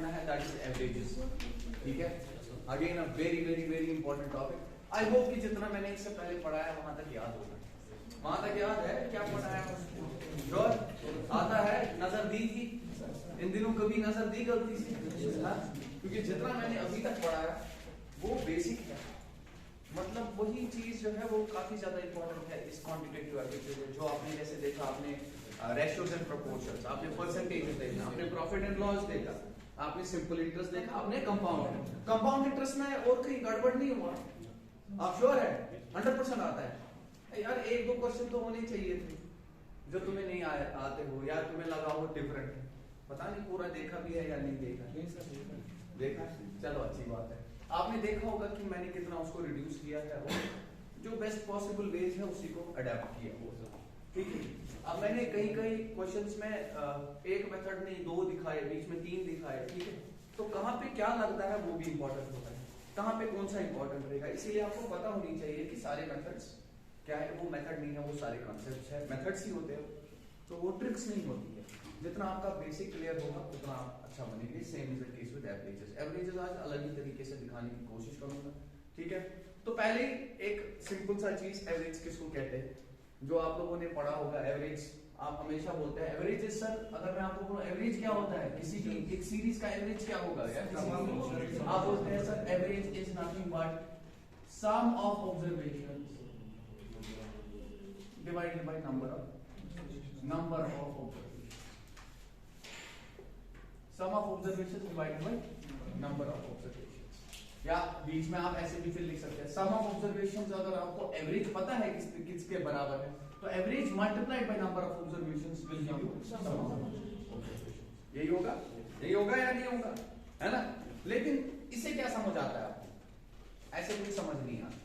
पढ़ना है, that is averages. ठीक है, again a very very very important topic. I hope कि जितना मैंने इससे पहले पढ़ाया वहां तक याद होगा। वहां तक याद है क्या पढ़ाया? श्योर आता है? नजर दी थी इन दिनों? कभी नजर दी गलती से? क्योंकि जितना मैंने अभी तक पढ़ाया वो बेसिक है, मतलब वही चीज जो है वो काफी ज्यादा इंपॉर्टेंट है इस क्वांटिटेटिव एप्टीट्यूड। जो आपने जैसे देखा, आपने रेशियोज एंड प्रोपोर्शंस, आपने परसेंटेज देखा, आपने प्रॉफिट एंड लॉस देखा, आपने सिंपल इंटरेस्ट देखा, आपने कंपाउंड इंटरेस्ट में और कहीं गड़बड़ नहीं हुआ? आप श्योर है? 100% आता है यार? एक दो क्वेश्चन तो होने चाहिए थे जो तुम्हें नहीं आते हो या तुम्हें लगा हो डिफरेंट। पता नहीं पूरा देखा भी है या नहीं देखा? देखा? चलो अच्छी बात है। आपने देखा होगा कि मैंने कितना उसको रिड्यूस किया है और जो बेस्ट पॉसिबल वेज है उसी को अडेप्ट किया हो। ठीक है, अब मैंने कई क्वेश्चंस में एक मेथड नहीं दो दिखाए, बीच में 3 दिखाए। ठीक है, तो कहाँ पे क्या लगता है वो भी इंपॉर्टेंट होता है, कहाँ पे कौन सा इंपॉर्टेंट रहेगा। इसीलिए आपको पता होनी चाहिए कि सारे मेथड्स क्या है। वो मेथड नहीं है, वो सारे कॉन्सेप्ट्स है। मेथड्स ही होते हैं, तो वो ट्रिक्स नहीं होती है। जितना आपका बेसिक क्लियर होगा उतना आप अच्छा बनेंगे। Same is the case with averages. Averages आज अलग ही तरीके से दिखाने की कोशिश करूंगा। ठीक है, तो पहले एक सिंपल सा चीज, एवरेज किसको कहते हैं, जो आप लोगों ने पढ़ा होगा। एवरेज आप हमेशा बोलते हैं एवरेज इज, सर अगर मैं आपको बोलूं एवरेज क्या होता है, किसी की एक सीरीज का एवरेज क्या होगा यार? आप बोलते हैं sir average is nothing but sum of observations divided by number of observations. Sum of observations divided by number of observations. या बीच में आप ऐसे भी फिर लिख सकते हैं सम ऑफ ऑब्जर्वेशंस। अगर आपको एवरेज पता है किसके बराबर है, तो average multiplied by number of observations will give you sum of observations. यही होगा? यही होगा या नहीं होगा? है ना? लेकिन इससे क्या समझ आता है आपको? ऐसे कोई समझ नहीं आता,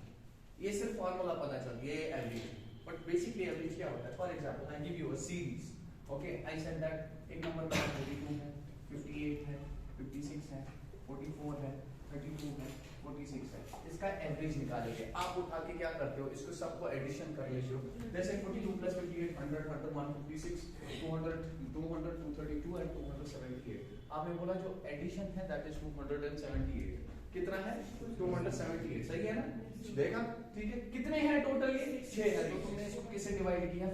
ये सिर्फ फॉर्मूला पता चल गया ये एवरेज। बट बेसिकली एवरेज क्या होता है? For example I give you a series. Okay, I said that एक नंबर मेरा 42 है, 58 है, 56 है, 44 है, 32 है, 46 है। इसका एवरेज निकालेंगे। आप उठा के क्या करते हो, इसको सबको एडिशन कर लेते हो। जैसे 42 प्लस 58 100 100 156 200 200 232 एंड 278। आपने बोला जो एडिशन है दैट इज 278। कितना है? 278। सही है ना? देखा? ठीक है, कितने हैं टोटल? ये 6 है। तो तुमने इसको किससे डिवाइड किया?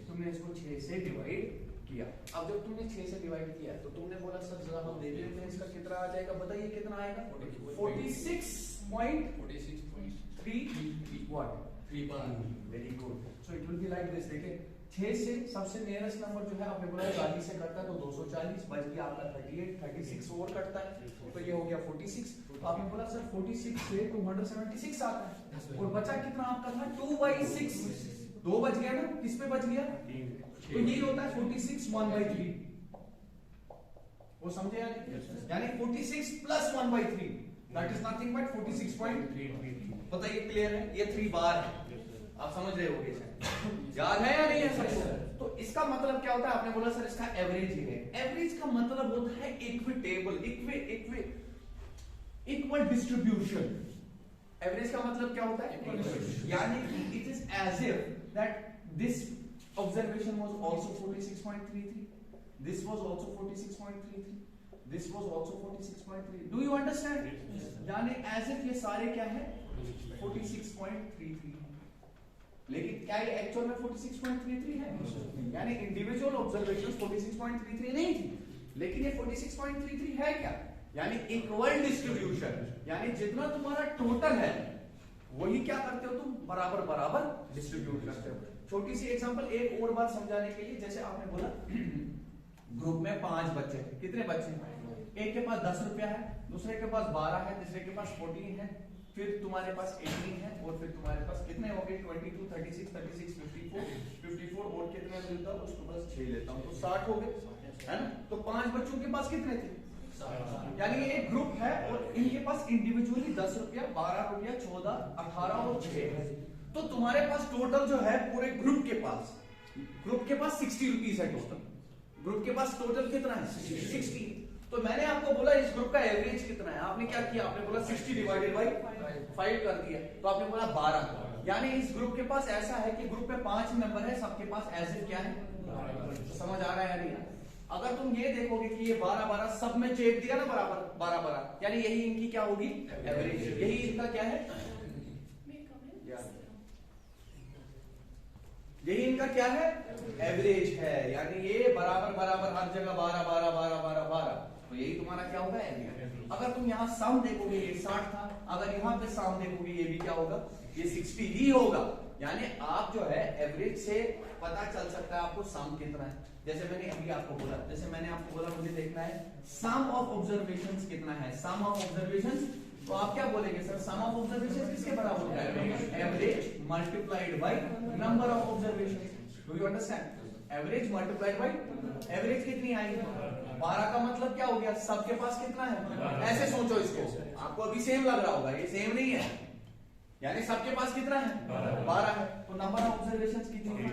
तुमने इसको 6 से डिवाइड किया। अब जब तुमने 6 से डिवाइड किया तो तुमने बोला सर जरा हम देख लेते हैं इसका कितना आ जाएगा। बताइए कितना आएगा? 46.3 what? 3 very good. So it will be like this. देखिए 6 से सबसे नियरेस्ट नंबर जो है आपने बोला 40 से कटता है तो 240, बच गया आपका 38, 36 और कटता है तो ये हो गया 46। तो आपने बोला सर 46 से 276 आता है और बचा कितना आपका था? 2/6। 2 बच गया ना? किस पे बच गया? तो यही होता है 46 1/3। वो समझे यानी 46 plus 1/3 that is nothing but 46.3। बताइए क्लियर है? ये 3 बार है, आप समझ रहे होगे सर? याद है या नहीं है सर? तो इसका मतलब क्या होता है? आपने बोला सर इसका एवरेज ही है। एवरेज का मतलब होता है इक्विटेबल, इक्वल डिस्ट्रीब्यूशन। एवरेज का मतलब क्या होता है? यानी it is as if that this observation was also 46.33, this was also 46.33, this was also 46.3. do you understand? यानी as if ये सारे क्या है? 46.33। लेकिन क्या ये एक्चुअल में 46.33 है? यानी इंडिविजुअल ऑब्जर्वेशंस 46.33 नहीं थी, लेकिन ये 46.33 है क्या? यानी इक्वल डिस्ट्रीब्यूशन, यानी जितना तुम्हारा टोटल है वही क्या करते हो तुम? बराबर बराबर डिस्ट्रीब्यूट करते हो। छोटी सी एग्जांपल एक और बार समझाने के लिए, जैसे आपने बोला ग्रुप में 5 बच्चे हैं। कितने बच्चे हैं? एक के पास 10 रुपया है, दूसरे के पास 12 है, तीसरे के पास 14 है, फिर तुम्हारे पास 18 है और फिर तुम्हारे पास कितने हो गए? 22 36 36 54 और कितने मिलता है उसको बस 6 लेता हूं तो 60 हो गए, है ना? तो 5 बच्चों के पास कितने थे? यानी ये एक ग्रुप है और इनके पास इंडिविजुअली 10 रुपया 12 रुपया 14 18 और 6 है। तो तुम्हारे पास टोटल जो है पूरे ग्रुप के पास 60 रुपीज है टोटल। ग्रुप के पास टोटल कितना है? 60। तो मैंने आपको बोला इस ग्रुप का एवरेज कितना है, आपने क्या किया? आपने बोला 60 डिवाइडेड बाई 5 कर दिया, तो आपने बोला 12। यानी इस ग्रुप के पास ऐसा है कि ग्रुप में 5 मेंबर है, सबके पास एज इफ क्या है? समझ आ रहा है या नहीं? अगर तुम ये देखोगे कि ये 12-12 सब में चेक दिया ना बराबर 12-12, यानी यही इनकी क्या होगी एवरेज, यही इनका क्या है, यही इनका क्या है एवरेज है, यानी ये बराबर बराबर हर जगह 12-12-12-12-12, तो यही तुम्हारा क्या होगा एवरेज। अगर तुम यहाँ सम देखोगे ये 60 था, अगर यहाँ पे सम देखोगे ये भी क्या होगा, ये 60 ही होगा। यानी आप जो है एवरेज से पता चल सकता है आपको सम कितना है। जैसे मैंने अभी आपको बोला, जैसे मैंने आपको बोला मुझे देखना है सम ऑफ ऑब्जर्वेशंस कितना है, सम ऑफ ऑब्जर्वेशंस, तो आप क्या बोलेंगे सर, सम ऑफ ऑब्जर्वेशंस किसके बराबर होता है, average multiplied by number of observations. Do you understand, average multiplied bye, average कितनी आई 12 का मतलब क्या हो गया, सबके पास कितना है, ऐसे सोचो इसको, आपको अभी सेम लग रहा होगा, ये सेम नहीं है, यानी सबके पास कितना है 12 है, तो नंबर ऑफ ऑब्जर्वेशंस कितनी है,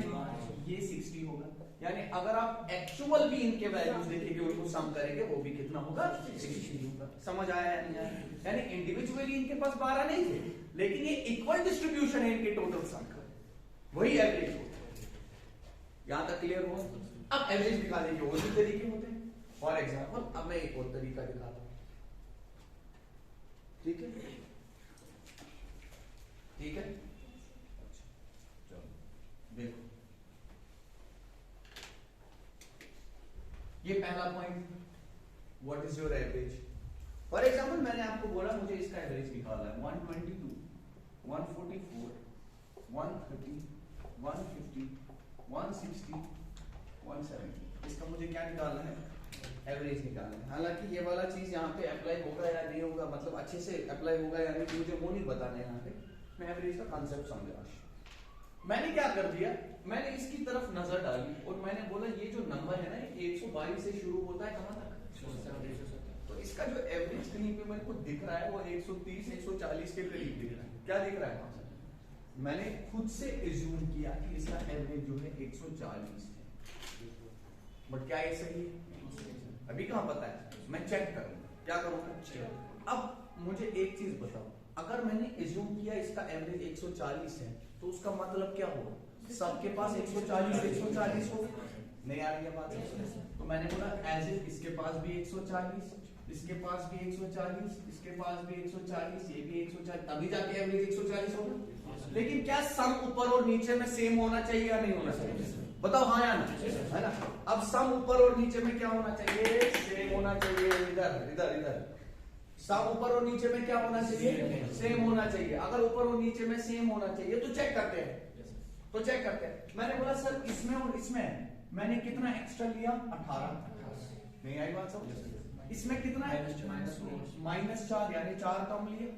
ये 60 होगा। यानी अगर आप एक्चुअल भी इनके वैल्यूज देखेंगे उनको सम करेंगे वो भी कितना होगा 60 होगा। समझ आया या नहीं आया, यानी इंडिविजुअली इनके पास 12 नहीं थे, लेकिन ये इक्वल डिस्ट्रीब्यूशन है इनके टोटल सम का, वही एवरेज होता है। यहां तक क्लियर हो। अब एवरेज निकालने के और भी तरीके होते हैं, फॉर एग्जाम्पल अब मैं एक और तरीका दिखाता हूं, ठीक है ठीक है, चलो देखो ये पहला point, what is your average. For example मैंने आपको बोला मुझे इसका एवरेज निकालना है 122, 144, 130, 150, 160, 170, इसका मुझे क्या निकालना है, एवरेज निकालना है। हालांकि ये वाला चीज यहाँ पे अप्लाई होगा या नहीं होगा, मतलब अच्छे से अप्लाई होगा या नहीं मुझे वो नहीं बताना है, यहाँ पे मैं एवरेज का कंसेप्ट समझा। मैंने क्या कर दिया, मैंने इसकी तरफ नजर डाली और मैंने बोला ये जो नंबर है ना 122 से शुरू होता है कहां तक, तो इसका जो एवरेज कहीं पे मेरे को दिख रहा है वो 130 140 के करीब दिख रहा है। क्या दिख रहा है, मैंने खुद से एज्यूम किया कि इसका एवरेज जो है 140 है, बट क्या ये सही है, अभी कहां पता है, मैं चेक करूंगा, क्या करूंगा। अब मुझे एक चीज बताओ, अगर मैंने एज्यूम किया इसका एवरेज 140 है तो उसका मतलब क्या होगा, सबके पास 140 140 होगा, नहीं आ रही है बात, तो मैंने बोला एज इट इसके पास भी 140, इसके पास भी 140, इसके पास भी 140, ये भी 140, तभी जाके एवरेज 140 होगा। लेकिन क्या सम ऊपर और नीचे में सेम होना चाहिए या नहीं होना चाहिए, बताओ हाँ या ना, है ना। अब सम ऊपर और नीचे में क्या होना चाहिए, सेम होना चाहिए, इधर इधर इधर सम ऊपर और नीचे में क्या होना चाहिए, सेम होना चाहिए। अगर ऊपर और नीचे में सेम होना चाहिए तो चेक करते हैं, तो चेक करते हैं। मैंने बोला सर इसमें और इसमें मैंने कितना एक्स्ट्रा लिया 18, नहीं आई बात समझ, इसमें कितना है -4 यानी 4 कम लिया,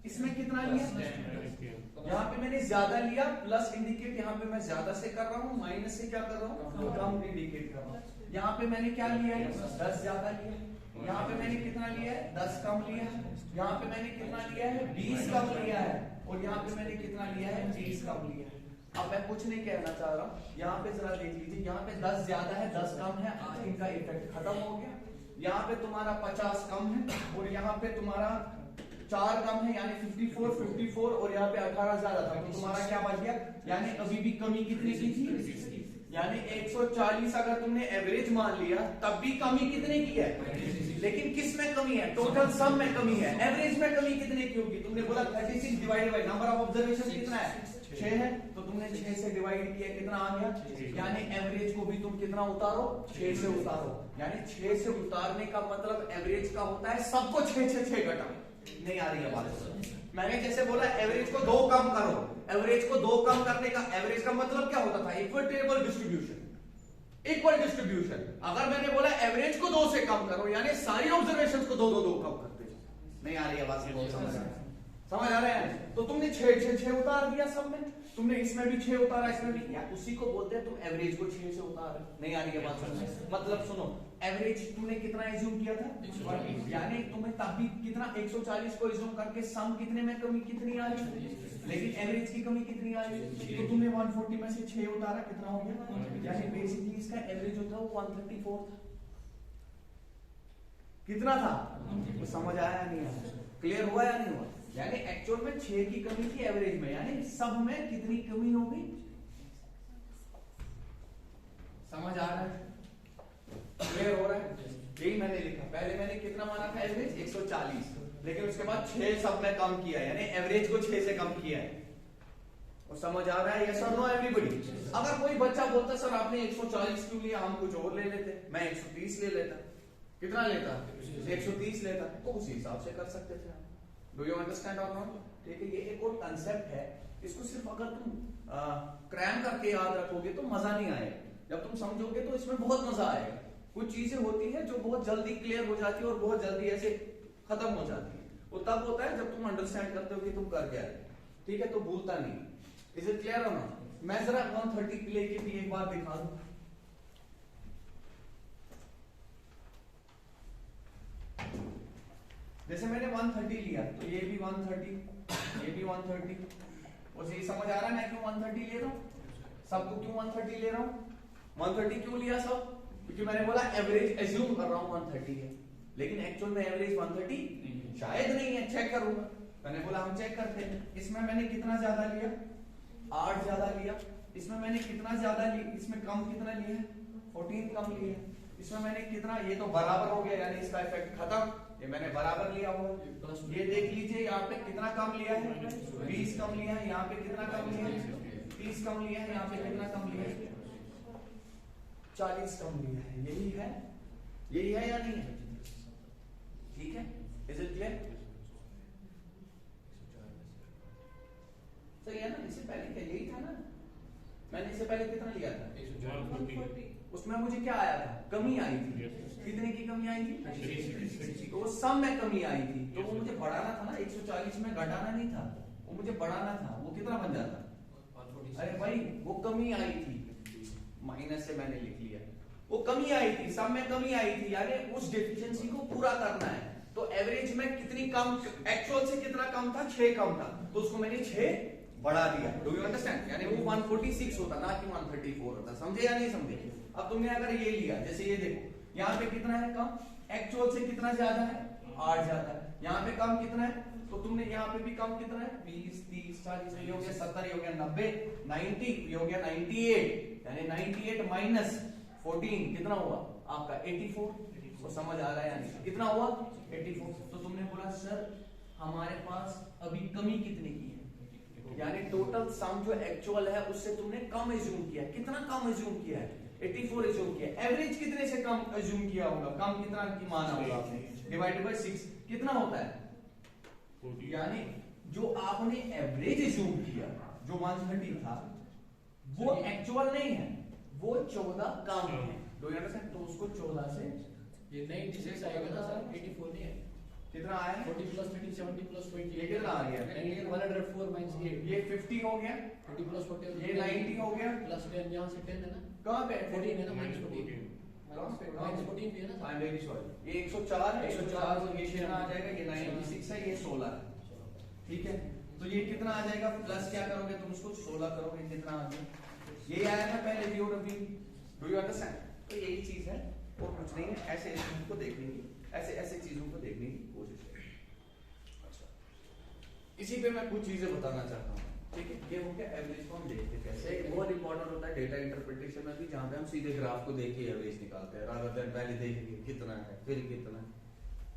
इसमें कितना लिया, यहाँ पे मैंने ज्यादा लिया, प्लस इंडिकेट यहाँ पे मैं ज्यादा से कर रहा हूँ, माइनस से क्या कर रहा हूँ कम इंडिकेट कर रहा हूँ। यहाँ पे मैंने क्या लिया है 10 ज्यादा लिया, यहाँ पे मैंने कितना लिया है 10 कम लिया है, यहाँ पे मैंने कितना लिया है 20 कम लिया है, और यहाँ पे मैंने कितना लिया है 30 कम लिया है। अब मैं कुछ नहीं कहना चाह रहा हूँ, यहाँ पे जरा देख लीजिए, यहाँ पे 10 ज्यादा है 10 कम है, आज इनका इफेक्ट खत्म हो गया। यहाँ पे तुम्हारा 50 कम है और यहाँ पे तुम्हारा 4 कम है, यानी 54 और यहाँ पे 18 ज्यादा था, तो तुम्हारा क्या बच गया, यानी अभी भी कमी कितनी की थी, यानी 140 अगर तुमने एवरेज मान लिया तब भी कमी कितने की है, लेकिन किस में कमी है, टोटल सम में कमी है, एवरेज में कमी कितने की होगी। तुमने बोला 36 divided by number of observation कितना है 6 है, तो तुमने 6 से डिवाइड किया कितना आ गया, यानी एवरेज को भी तुम कितना उतारो 6 से उतारो, यानी 6 से उतारने का मतलब एवरेज का होता है सबको 6 घटा, नहीं आ रही है बात। मैंने जैसे बोला एवरेज को 2 कम करो, एवरेज को 2 कम करने का एवरेज का मतलब क्या होता था, इक्विटेबल डिस्ट्रीब्यूशन, इक्वल डिस्ट्रीब्यूशन। अगर मैंने बोला एवरेज को 2 से कम करो, यानी सारी ऑब्जर्वेशंस को 2 कम करते, नहीं आ रही है बात, समझ आ रहा है। तो तुमने 6 उतार दिया सब में, तुमने इसमें भी 6 उतारा, इसमें भी, या उसी को बोलते हैं तुम एवरेज को 6 से उतार, नहीं आ रही है बात समझ। मतलब सुनो, एवरेज तुमने कितना एज्यूम किया था 140, यानी तुम्हें तब भी कितना 140 को एज्यूम करके सम कितने में कमी कितनी आ रही, लेकिन एवरेज की कमी कितनी आ रही, तो तुमने 140 में से 6 उतारा, कितना हो गया, यानी बेसिकली इसका एवरेज होता है 134 था, कितना था, तो समझ आया या नहीं आया, क्लियर हुआ या नहीं हुआ। यानी एक्चुअल में 6 की कमी थी एवरेज में, यानी सब में कितनी कमी होगी, समझ आ रहा है। क्लियर हो रहा है? यही मैंने लिखा, पहले मैंने कितना माना था एवरेज 140, लेकिन उसके बाद 6 सब में कम किया, यानी एवरेज को 6 से कम किया है। और समझ आ रहा है? यस और नो एवरीबॉडी? अगर कोई बच्चा बोलता सर आपने 140 क्यों लिया, हम कुछ और ले लेते, मैं 130 ले लेता, कितना लेता? 130 लेता, तो उसी हिसाब से कर सकते थे हम। डू यू अंडरस्टैंड और नॉट? ठीक है, ये एक और कंसेप्ट है, इसको सिर्फ अगर तुम क्रैम करके याद रखोगे तो मजा नहीं आएगा, जब तुम समझोगे तो इसमें बहुत मजा आएगा। कुछ चीजें होती हैं जो बहुत जल्दी क्लियर हो जाती है और बहुत जल्दी ऐसे खत्म हो जाती है, वो तब होता है जब तुम अंडरस्टैंड करते हो कि तुम कर क्या रहे हो। ठीक है, तो भूलता नहीं। इज इट क्लियर और नॉट? मैं जरा 130 प्ले की भी एक बार दिखा दूं। जैसे मैंने 130 लिया तो ये भी 130, ये भी 130, और ये समझ आ रहा है मैं क्यों 130 ले रहा हूं? सबको क्यों 130 ले रहा हूं? 130 क्यों लिया सब? क्योंकि मैंने बोला एवरेज एज्यूम कर रहा हूं 130 है, लेकिन एक्चुअल में एवरेज 130 शायद नहीं है, चेक करूंगा। मैंने बोला हम चेक करते हैं। इसमें मैंने कितना ज्यादा लिया? 8 ज्यादा लिया। इसमें मैंने कितना ज्यादा लिया? इसमें कम कितना लिया? 14 कम लिया। इसमें मैंने कितना, ये तो बराबर हो गया, यानी इसका इफेक्ट खत्म, ये मैंने बराबर लिया हुआ। ये देख लीजिए यहाँ पे कितना कम लिया है? 20 कम लिया है। यहाँ पे कितना कम लिया है? 30 कम लिया है। यहाँ पे कितना कम लिया है? 40 कम लिया है। यही है, यही है या नहीं है? ठीक है, इज इट क्लियर? सही है ना? इससे पहले क्या यही था ना? मैंने इससे पहले कितना लिया था? 140। उसमें मुझे क्या आया था? कमी आई थी। कितने की कमी आई थी? तो वो सम में कमी आई थी, तो वो मुझे बढ़ाना था ना, 140 में घटाना नहीं था, वो मुझे बढ़ाना था। वो कितना बन जाता? अरे भाई वो कमी आई थी, माइनस से मैंने लिख लिया, वो कमी आई थी, सम में कमी आई थी, यानी उस डेफिशिएंसी को पूरा करना है। तो एवरेज में कितनी कम, एक्चुअल से कितना कम था? 6 कम था, तो उसको मैंने 6 बढ़ा दिया। Do you understand? यानी वो 146 होता, ना कि 134 होता। समझे या नहीं समझे? अब तुमने अगर ये लिया, जैसे ये देखो, यहाँ पे कितना है कम? एक्चुअल से कितना ज्यादा है? 8 ज्यादा है। यहाँ पे कम कितना है? तो तुमने यहाँ पे भी कम कितना है? 20, 30, 40, ये हो गया 70, ये हो गया 90, 90, ये हो गया 98, यानी 98 माइनस 14 कितना हुआ आपका? 84। तो समझ आ रहा है या नहीं? कितना हुआ? 84। तो तुमने बोला सर हमारे पास अभी कमी कितने की है? यानी टोटल सम जो एक्चुअल है उससे तुमने कम एज्यूम किया। कितना कम एज्यूम किया है? 84 एज्यूम किया। एवरेज कितने से कम एज्यूम किया होगा? कम कितना की माना होगा आपने? डिवाइडेड बाय 6 कितना होता है? यानी जो आपने एवरेज एज्यूम किया, जो 130 था, वो एक्चुअल नहीं है, वो 14 कम है। Do you understand? तो उसको 14 से ये 96 आएगा ना सर, 84 नहीं है। कितना आया? 40 प्लस 30 70 प्लस 20, ये कितना आ गया? 104 माइनस 8, ये 50 हो गया, 30 प्लस 40, ये 90 हो गया, प्लस 10, यहाँ से 10 है ना, कहां पे? 14 है ना, माइनस 14, कहां पे? माइनस 14 भी है ना। आई एम वेरी सॉरी, ये 104 है, 104 तो ये कितना आ जाएगा? ये 96 है, ये 16 है। ठीक है, तो ये कितना आ जाएगा? प्लस क्या करोगे तुम? उसको 16 करोगे, कितना आ गया? ये आया था पहले वी और वी। Do you understand? तो यही चीज है और कुछ नहीं है। ऐसे चीजों को देखने की, ऐसे ऐसे चीजों को देखने की कोशिश करें। इसी पे मैं कुछ चीजें बताना चाहता हूँ। ठीक है, ये हो गया एवरेज को हम देखते कैसे। बहुत इंपॉर्टेंट होता है डेटा इंटरप्रिटेशन में भी, जहाँ पे हम सीधे ग्राफ को देख के एवरेज निकालते हैं, रादर देन पहले देखेंगे कितना है फिर कितना है।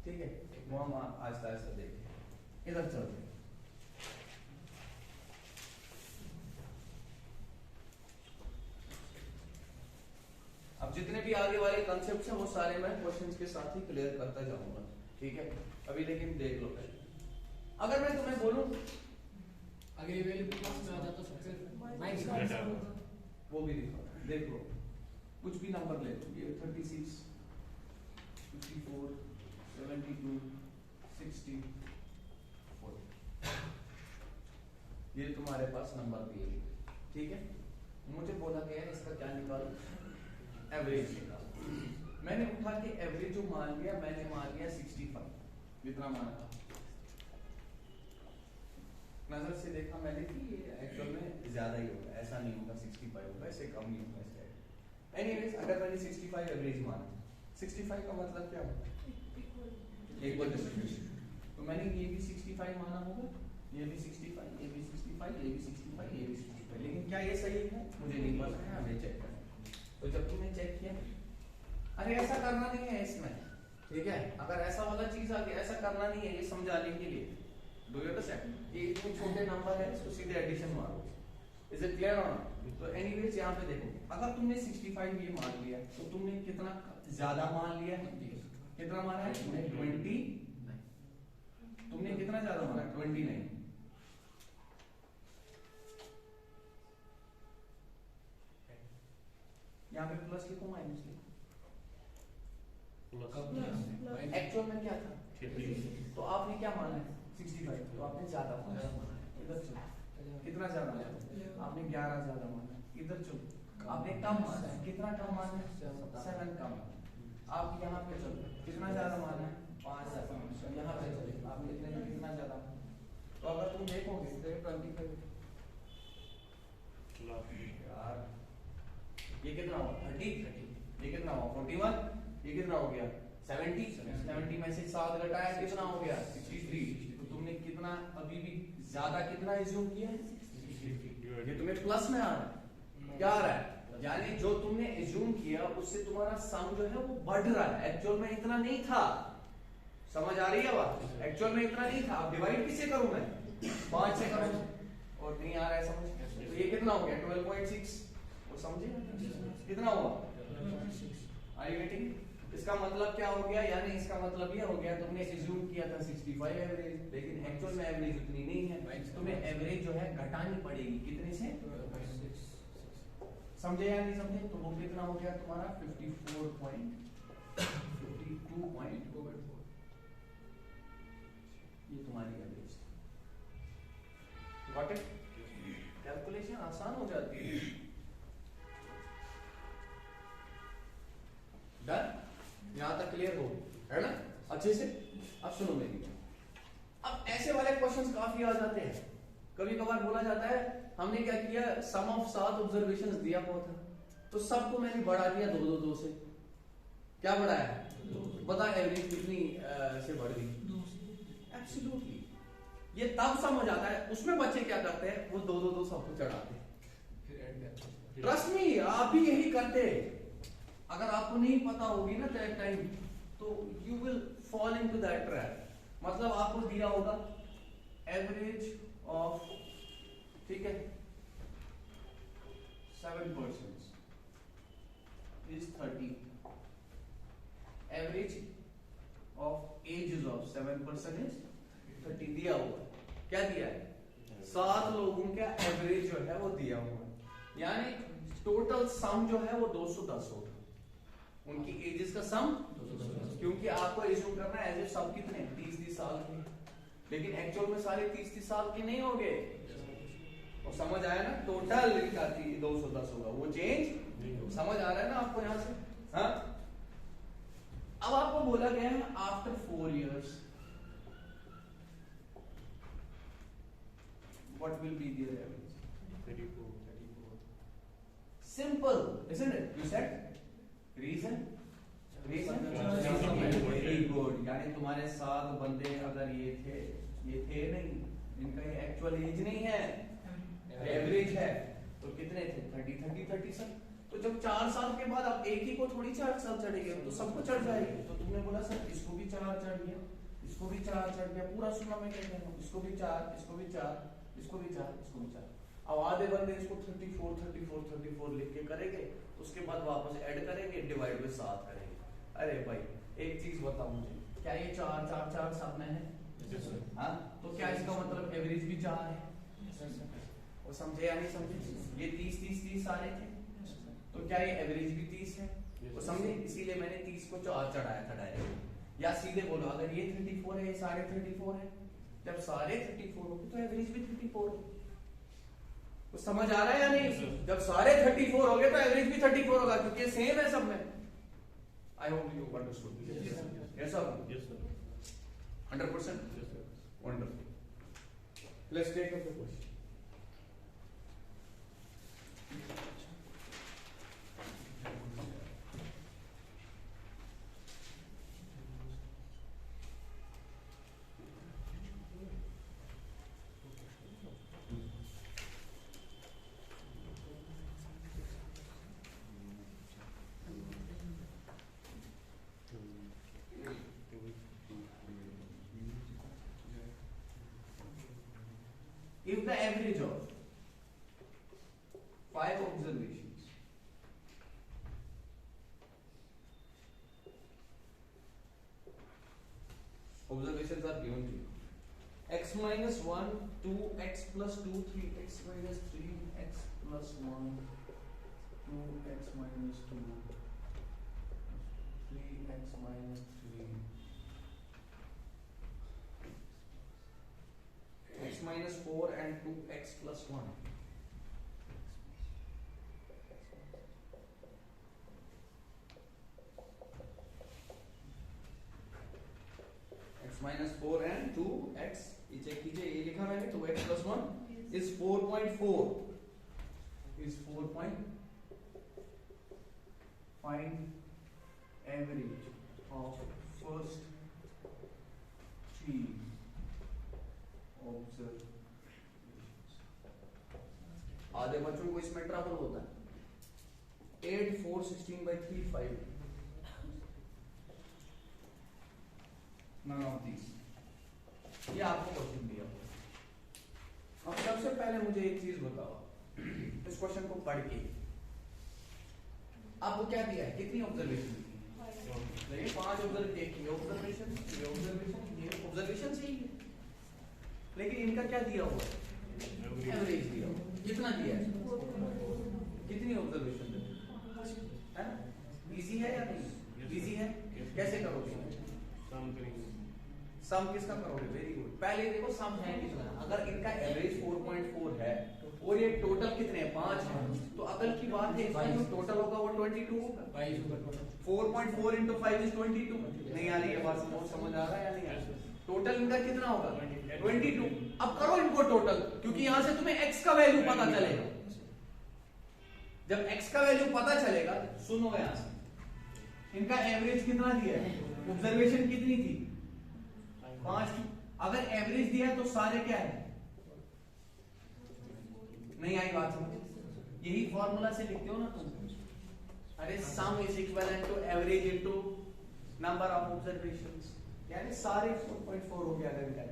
ठीक है, वो हम आहिस्ता आहिस्ता देखेंगे। इधर चलते हैं। अब जितने भी आगे वाले कंसेप्ट हैं वो सारे मैं क्वेश्चंस के साथ ही क्लियर करता जाऊंगा। ठीक है, अभी लेकिन देख लो पहले। अगर मैं तुम्हें बोलूं अगर ये वैल्यू प्लस में आ जाता तो फिर माइनस, वो भी दिखा, देख लो कुछ भी नंबर ले लो, ये 36, 54, 72, 60, 40, ये तुम्हारे पास नंबर दिए गए। ठीक है, मुझे बोला गया है इसका क्या निकालो? एवरेज निकालो। मैंने उठा के एवरेज जो मान लिया, मैंने मान लिया 65, जितना माना था। नजर से देखा मैंने कि ये एक्चुअल में ज्यादा ही होगा, ऐसा नहीं होगा 65 होगा, इससे कम नहीं होगा इससे। एनीवेज, अगर मैंने 65 एवरेज माना, 65 का मतलब क्या होता है? Equal distribution. तो मैंने ये भी 65 माना होगा, ये भी 65, ये भी 65, ये भी 65, ये भी 65। लेकिन क्या ये सही है? मुझे नहीं पता है, हमें चेक करना। तो जब तुमने चेक किया अरे ऐसा करना नहीं है इसमें, ठीक है? अगर ऐसा वाला चीज आ गया, ऐसा करना नहीं है, ये समझाने के लिए। Do you understand? ये इतने छोटे नंबर है, इसको सीधे एडिशन मारो। इज इट क्लियर और नॉट? तो एनीवेज यहाँ पे देखो, अगर तुमने 65 ये मान लिया तो तुमने कितना ज्यादा मान लिया है? कितना माना है? 20। तुमने कितना ज्यादा माना? 29। यहाँ पे प्लस लिखो माइनस लिखो? एक्चुअल में क्या था? तो आपने क्या माना है? 65। तो आपने ज्यादा माना। इधर चलो, कितना ज्यादा माना? आपने 11 ज्यादा माना। इधर चलो, आपने कम माना है। कितना कम माना है? 7 कम। आप यहाँ पे चलो, कितना ज्यादा माना है? 5 ज्यादा। यहाँ पे चलो, आपने कितना ज्यादा माना? तो अगर तुम देखोगे 25 यार, ये कितना हुआ? 30। ये कितना हुआ? 41। ये कितना हो गया? 70 में से 7 घटाया, कितना हो गया? 63। तो तुमने कितना अभी भी ज्यादा कितना एज्यूम किया है? ये तुम्हें प्लस में आ रहा है। क्या आ रहा है? यानी जो तुमने एज्यूम किया उससे तुम्हारा सम जो है वो बढ़ रहा है। एक्चुअल में इतना नहीं था। समझ आ रही है बात? एक्चुअल में इतना नहीं था। अब डिवाइड किससे करूं मैं? 5 से करूं, और नहीं आ रहा है समझ। तो ये कितना हो गया? 12.6। वो समझे कितना हुआ? Are you getting? इसका मतलब क्या हो गया? यानी इसका मतलब ये हो गया, तुमने एज्यूम किया था 65 एवरेज, लेकिन एक्चुअल में एवरेज उतनी नहीं है। तुम्हें एवरेज जो है घटानी पड़ेगी। कितने से? समझे या नहीं समझे? तो वो कितना हो गया तुम्हारा? 52.4। ये तुम्हारी एवरेज। Got it? कैलकुलेशन आसान हो जाती है। डन? यहां तक क्लियर हो है ना अच्छे से? अब सुनो मेरी, अब ऐसे वाले क्वेश्चंस काफी आ जाते हैं। कभी कभार बोला जाता है हमने क्या किया, सम ऑफ 7 ऑब्जर्वेशंस दिया हुआ था तो सबको मैंने बढ़ा दिया 2 से। क्या बढ़ाया? बता एवरेज कितनी से बढ़ गई? 2 से। एब्सोल्युटली। ये तब समझ आता है। उसमें बच्चे क्या करते हैं, वो 2 सबको चढ़ाते हैं। ट्रस्ट मी, आप भी यही करते हैं। अगर आपको नहीं पता होगी ना दैट टाइम, तो you will fall into that trap. मतलब आपको दिया होगा एवरेज ऑफ, ठीक है, 7% is 30। Average of ages of 7% is 30 दिया हुआ। क्या दिया है? 7 लोगों का एवरेज जो है वो दिया हुआ, यानी टोटल सम जो है वो 210 होगा। उनकी एजेस का सम, क्योंकि आपको एज्यूम करना है एज सब कितने 30 साल के, लेकिन एक्चुअल में सारे 30 साल के नहीं होंगे। और समझ आया ना? टोटल इनका 210 होगा, वो चेंज समझ आ रहा है ना आपको यहां से? हाँ, अब आपको बोला गया है after 4 years what will be their average? 34. Simple, isn't it? You said reason very good. यानी तुम्हारे 7 बंदे अगर ये थे नहीं, इनका ये एक्चुअल एज नहीं है, एवरेज है, तो कितने थे? 30 सर। तो जब 4 साल के बाद आप एक ही को थोड़ी 4 साल चढ़ेंगे, तो सबको चढ़ जाएगी। तो तुमने बोला सर इसको भी 4 चढ़ गया, इसको भी 4 चढ़ गया, पूरा सुना मैं कह रहा हूँ, इसको भी 4, इसको भी 4, इसको भी 4, इसको भी 4। अब आधे बंदे इसको 34 लिख के करेंगे, उसके बाद वापस ऐड करेंगे, डिवाइड बाय 7 करेंगे। अरे भाई एक चीज बताओ मुझे, क्या ये 4 सब में है? हाँ, तो क्या इसका मतलब एवरेज भी 4 है? वो समझे या नहीं समझे? ये 30 सारे थे, तो क्या ये एवरेज भी 30 है? वो समझे? इसीलिए मैंने 30 को 4 चढ़ाया था डायरेक्ट। या सीधे बोलो, अगर ये 34 है, ये सारे 34 है, जब सारे 34 होंगे तो एवरेज भी 34 होगा। तो समझ आ रहा है या नहीं? जब सारे 34 हो गए तो एवरेज भी 34 होगा, क्योंकि सेम है सब में। I hope you understood. Yes sir. 100%. Yes sir. Wonderful. Let's take up the question. x minus 1 2x plus 2 3x minus 3x plus 1 2x minus 2 3x minus 3 x minus 4 and 2x plus 1 x minus 4 and 2x ये check कीजिए ये लिखा मैंने 2x plus 1 is 4.4 is 4 point find average of first three observations आधे बच्चों को इसमें trouble होता है 8 4 16 by 3 5 none of these ये आपको क्वेश्चन दिया हुआ। अब सबसे पहले मुझे एक चीज बताओ इस क्वेश्चन को पढ़ के आपको क्या दिया है, कितनी ऑब्जर्वेशन देखिए 5 ऑब्जर्वेशन ये ऑब्जर्वेशन सही है, लेकिन इनका क्या दिया हुआ है, एवरेज दिया हुआ। कितना दिया है, कितनी ऑब्जर्वेशन है ना, इजी है या नहीं इजी है, कैसे करोगे सम किसका करोगे, वेरी गुड। पहले देखो सम है कितना, अगर इनका एवरेज 4.4 है और ये टोटल कितने हैं 5 है, तो अकल की बात है इसका जो टोटल होगा वो 22 होगा। 4.4 into 5 is 22। नहीं आ रही है बात, समझ आ रहा है या नहीं आ रहा, टोटल इनका कितना होगा 22। अब करो इनको टोटल, क्योंकि यहां से तुम्हें x का वैल्यू पता चलेगा। जब x का वैल्यू पता चलेगा, सुनो यहां से इनका एवरेज कितना दिया है, ऑब्जर्वेशन कितनी थी 5 की। अगर एवरेज दिया है तो सारे क्या है, नहीं आई बात समझ, यही फॉर्मूला से लिखते हो ना तुम, अरे sum is equivalent to average into number of observations, यानी सारे 4.4 हो गया अगर इनका,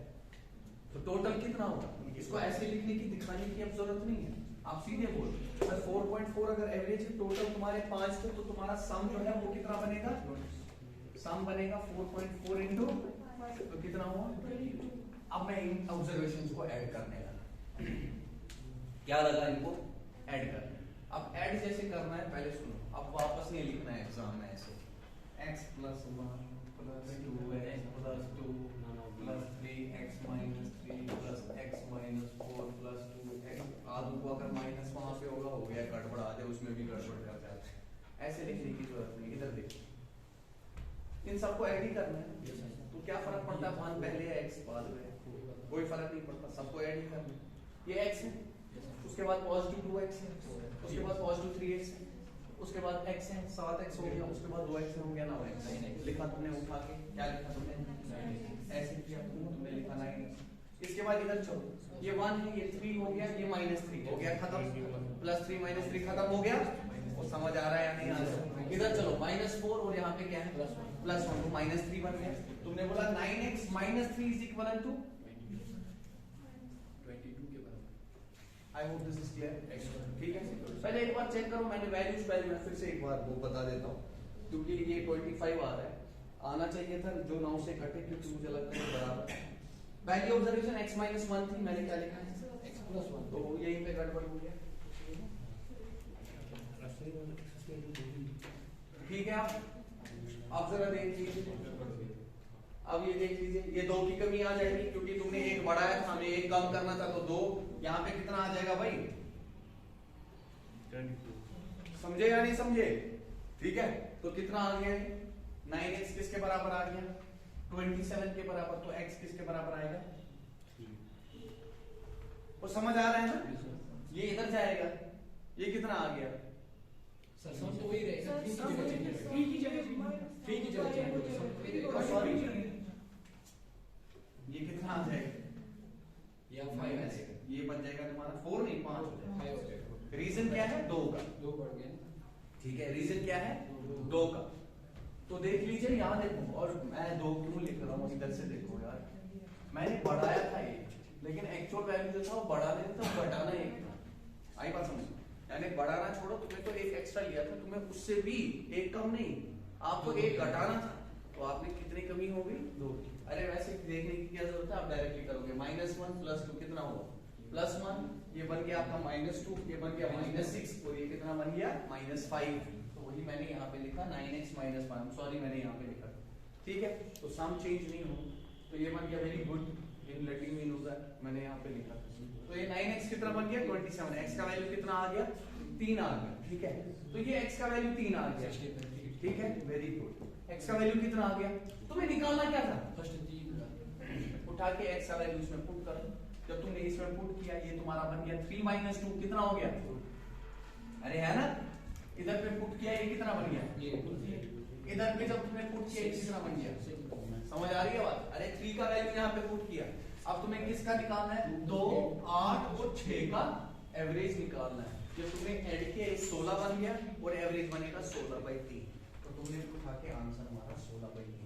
तो टोटल कितना होगा। इसको ऐसे लिखने की दिखाने की अब जरूरत नहीं है, आप सीधे बोल 4.4 अगर एवरेज है, टोटल तुम्हारे 5 थे, तो तुम्हारा सम जो है वो कितना बनेगा, सम बनेगा 4.4 इनटू तो कितना हुआ 22। अब मैं इन ऑब्जर्वेशंस को ऐड करने लगा, क्या लगा इनको ऐड करने। अब ऐड जैसे करना है, पहले सुनो, अब वापस नहीं लिखना है एग्जाम में ऐसे x plus 1 plus 2x plus 2 plus 3x minus 3 plus x minus 4 plus 2x। आधु को अगर माइनस वहां पे होगा हो गया, गड़बड़ आ जाए उसमें भी गड़बड़ कर जाते हैं, ऐसे लिखने की जरूरत नहीं। इधर देखिए इन सबको ऐड ही करना है, तो क्या फर्क पड़ता है 1 पहले है x बाद में, कोई फर्क नहीं पड़ता, सबको ऐड ही करना है। ये x है, उसके बाद पॉजिटिव 2x है, उसके बाद पॉजिटिव 3x है, उसके बाद x है 7x हो गया, उसके बाद 2x हो गया 9x। लिखा तुमने उठा के, क्या लिखा तुमने, ऐसे किया तुमने लिखा 9x। इसके बाद इधर चलो, ये 1 है, ये 3 हो गया, ये -3 हो गया, खत्म, +3 -3 खत्म हो गया, वो समझ आ रहा है या नहीं आ रहा। इधर चलो -4 और यहाँ पे क्या है +1, तो -3 बन गया। तुमने बोला 9x -3 इज इक्वल टू 22 के बराबर। I hope this is clear, ठीक है। पहले एक बार चेक करो, मैंने वैल्यूज पहले मैं फिर से एक बार वो बता देता हूँ, क्योंकि ये 25 आ रहा है, आना चाहिए था जो 9 से कटे, क्योंकि मुझे लगता है बराबर वैल्यू ऑब्जर्वेशन x -1 थी, मैंने क्या लिखा है x plus 1, तो यहीं पे गड़बड़ हो गया, ठीक है। आप जरा देख लीजिए, अब ये देख लीजिए, ये 2 की कमी आ जाएगी, क्योंकि तुमने एक बढ़ाया था, हमें एक कम करना था, तो 2 यहाँ पे कितना आ जाएगा भाई, समझे या नहीं समझे, ठीक है। तो कितना आ गया, 9x किसके बराबर आ गया 27 के बराबर, तो x किसके बराबर आएगा, वो समझ आ रहा है ना, ये इधर जाएगा, ये कितना आ गया, सर सम तो वही रहेगा, 3 की जगह सॉरी ये कितना आ जाएगा, या 5 आएगा, ये बन जाएगा तुम्हारा 4 नहीं 5 5 हो जाएगा। रीजन क्या है 2 का, 2 बढ़ गया, ठीक है, रीजन क्या है 2 का। तो देख लीजिए यहाँ देखो, और मैं 2 क्यों लिख रहा हूँ, इधर से देखो यार, मैंने बढ़ाया था ये, लेकिन एक्चुअल वैल्यू जो था वो बढ़ाने था, घटाना एक था, आई बात समझ, यानी बढ़ाना छोड़ो, तुमने तो एक एक्स्ट्रा लिया था, तुम्हें उससे भी एक कम नहीं, आपको एक घटाना था, तो आपने कितनी कमी हो गई 2 की। अरे वैसे देखने की क्या जरूरत है, आप डायरेक्टली करोगे। -1 + 2 कितना हुआ, +1, ये बन गया आपका -2, ये बन गया -6 और ये कितना बन गया -5। तो वही मैंने यहाँ पे लिखा 9x - 5, सॉरी मैंने यहाँ पे लिखा, ठीक है। तो सम चेंज नहीं हो, तो ये बन गया very good in letting me know that, मैंने यहाँ पे लिखा। तो ये 9x कितना बन गया 27, x का वैल्यू कितना आ गया 3 आ गया, ठीक है। तो ये x का वैल्यू 3 आ गया, ठीक है, वेरी गुड। x का वैल्यू कितना आ गया, तुम्हें निकालना क्या था, फर्स्ट 3 उठा के x का वैल्यू इसमें पुट कर। जब तुमने इसमें पुट किया ये तुम्हारा बन गया 3 - 2 कितना हो गया, अरे है ना, इधर पे पुट किया ये कितना बन गया, इधर पे जब तुमने पुट किया ये कितना बन गया, समझ आ रही है बात। अरे 3 का वैल्यू यहाँ पे पुट किया, अब तुम्हें किसका निकालना है, 2, 8 और 6 का एवरेज निकालना है। जब तुमने ऐड किया 16 बन गया और एवरेज बनेगा 16/3, तो तुमने उठा के आंसर हमारा 16/3।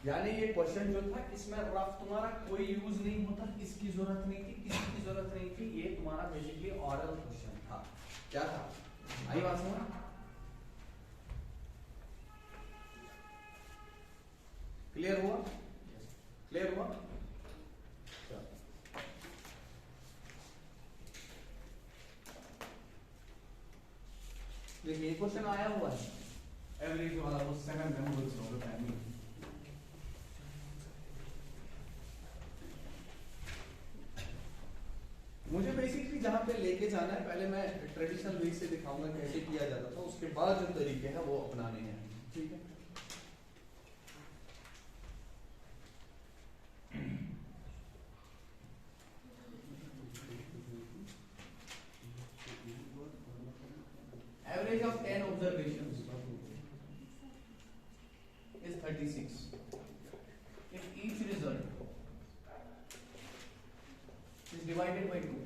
यानी ये क्वेश्चन जो था इसमें रफ तुम्हारा कोई यूज नहीं होता, इसकी जरूरत नहीं थी, किसकी जरूरत नहीं थी, ये तुम्हारा बेसिकली ऑरल क्वेश्चन था। क्या था, आई बात समझ, क्लियर हुआ, क्लियर हुआ। देखिए क्वेश्चन आया हुआ है एवरेज वाला, वो 7 मेंबर्स ऑफ द फैमिली। मुझे बेसिकली जहां पे लेके जाना है, पहले मैं ट्रेडिशनल वे से दिखाऊंगा कैसे किया जाता था, उसके बाद जो तरीके हैं वो अपनाने हैं, ठीक है। Average of 10 observations is 36. If each result is divided by 2,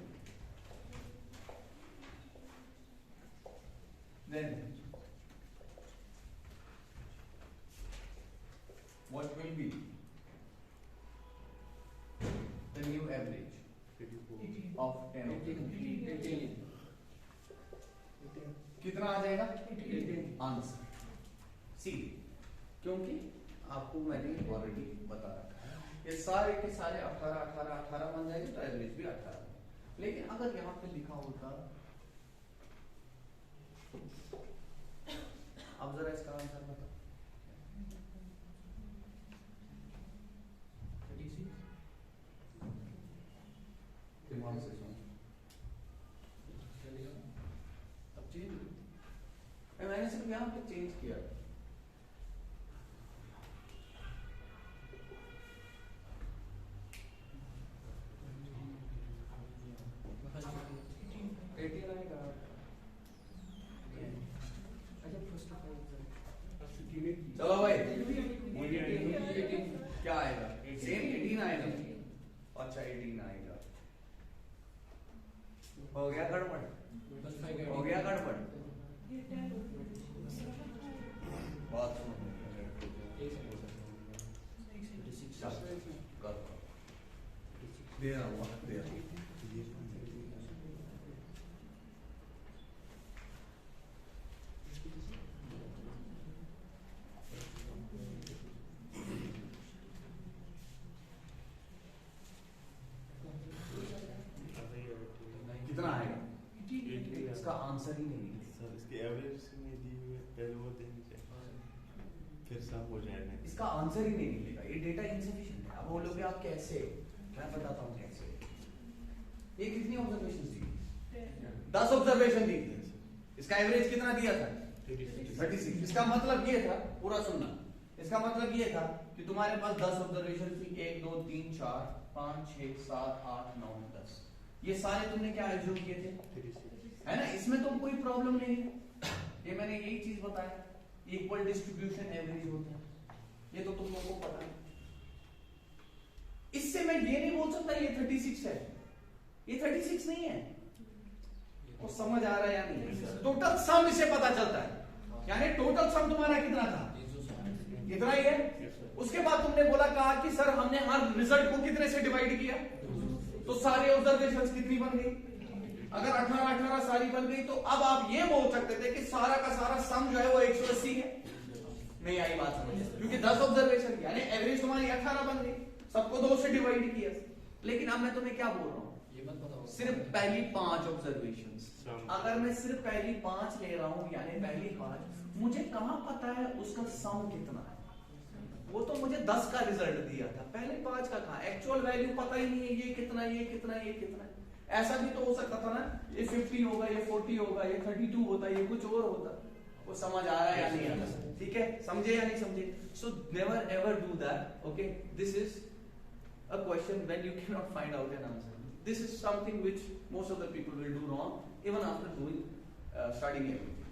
then what will be the new average of 10 observations? कितना आ जाएगा आंसर सी, क्योंकि आपको मैंने ऑलरेडी बता रखा है ये सारे के सारे 18 18 18 बन जाएंगे, तो एवरेज भी 18। लेकिन अगर यहाँ पे लिखा होता, अब जरा इसका आंसर बताओ, 36 दिमाग से सुनो, अब चेंज मैंने सिर्फ यहाँ पे चेंज किया, चलो भाई क्या आएगा, सेम 18 आएगा, अच्छा 18 आएगा, हो गया गड़बड़, हो गया गड़बड़, बात सुनो, दे रहा हूँ दे रहा हूँ। कितना आएगा, इसका आंसर ही नहीं है सर, इसके एवरेज में दी हुई पहले वो देनी चाहिए, फिर सब हो जाएगा। इसका आंसर ही नहीं निकलेगा, ये डेटा इनसफिशिएंट है। अब बोलोगे आप कैसे, मैं बताता हूँ कैसे। ये कितनी ऑब्जर्वेशन दी, 10 ऑब्जर्वेशन दी, इसका एवरेज कितना दिया था 36। इसका मतलब ये था, पूरा सुनना, इसका मतलब ये था कि तुम्हारे पास 10 ऑब्जर्वेशन थी, 1 2 3 4 5 6 7 8 9 10, ये सारे तुमने क्या एज्यूम किए थे, है ना, इसमें तो कोई प्रॉब्लम नहीं है। ये मैंने यही चीज बताया, इक्वल डिस्ट्रीब्यूशन एवरेज होता है, ये तो तुम लोगों को पता है। इससे मैं ये नहीं बोल सकता ये 36 है, ये 36 नहीं है। वो समझ आ रहा है या नहीं, टोटल सम इसे पता चलता है, यानी टोटल सम तुम्हारा कितना था, इतना ही है। उसके बाद तुमने बोला कहा कि सर हमने हर रिजल्ट को कितने से डिवाइड किया, तो सारी ऑब्जर्वेशंस कितनी बन गई, अगर 18 18 सारी बन गई, तो अब आप ये बोल सकते थे कि सारा का सारा सम जो है वो 180 है। नहीं आई बात समझ, क्योंकि 10 ऑब्जर्वेशन यानी एवरेज तुम्हारी 18 बन गई, सबको 2 से डिवाइड किया। लेकिन अब मैं तुम्हें क्या बोल रहा हूँ, ये मत बताओ सिर्फ पहली 5 ऑब्जर्वेशंस, अगर मैं सिर्फ पहली 5 ले रहा हूँ यानी पहली 5, मुझे कहाँ पता है उसका सम कितना है? वो तो मुझे 10 का रिजल्ट दिया था, पहले 5 का कहा, एक्चुअल वैल्यू पता ही नहीं है, ये कितना ये कितना ये कितना। ऐसा भी तो हो सकता था ना, ये 50 होगा, ये 40 होगा, ये 32 होता, ये कुछ और होता। वो समझ आ रहा है या नहीं आ रहा? ठीक है, समझे या नहीं समझे? So never ever do that, okay? This is a question when you cannot find out an answer. This is something which most of the people will do wrong even after doing studying everything.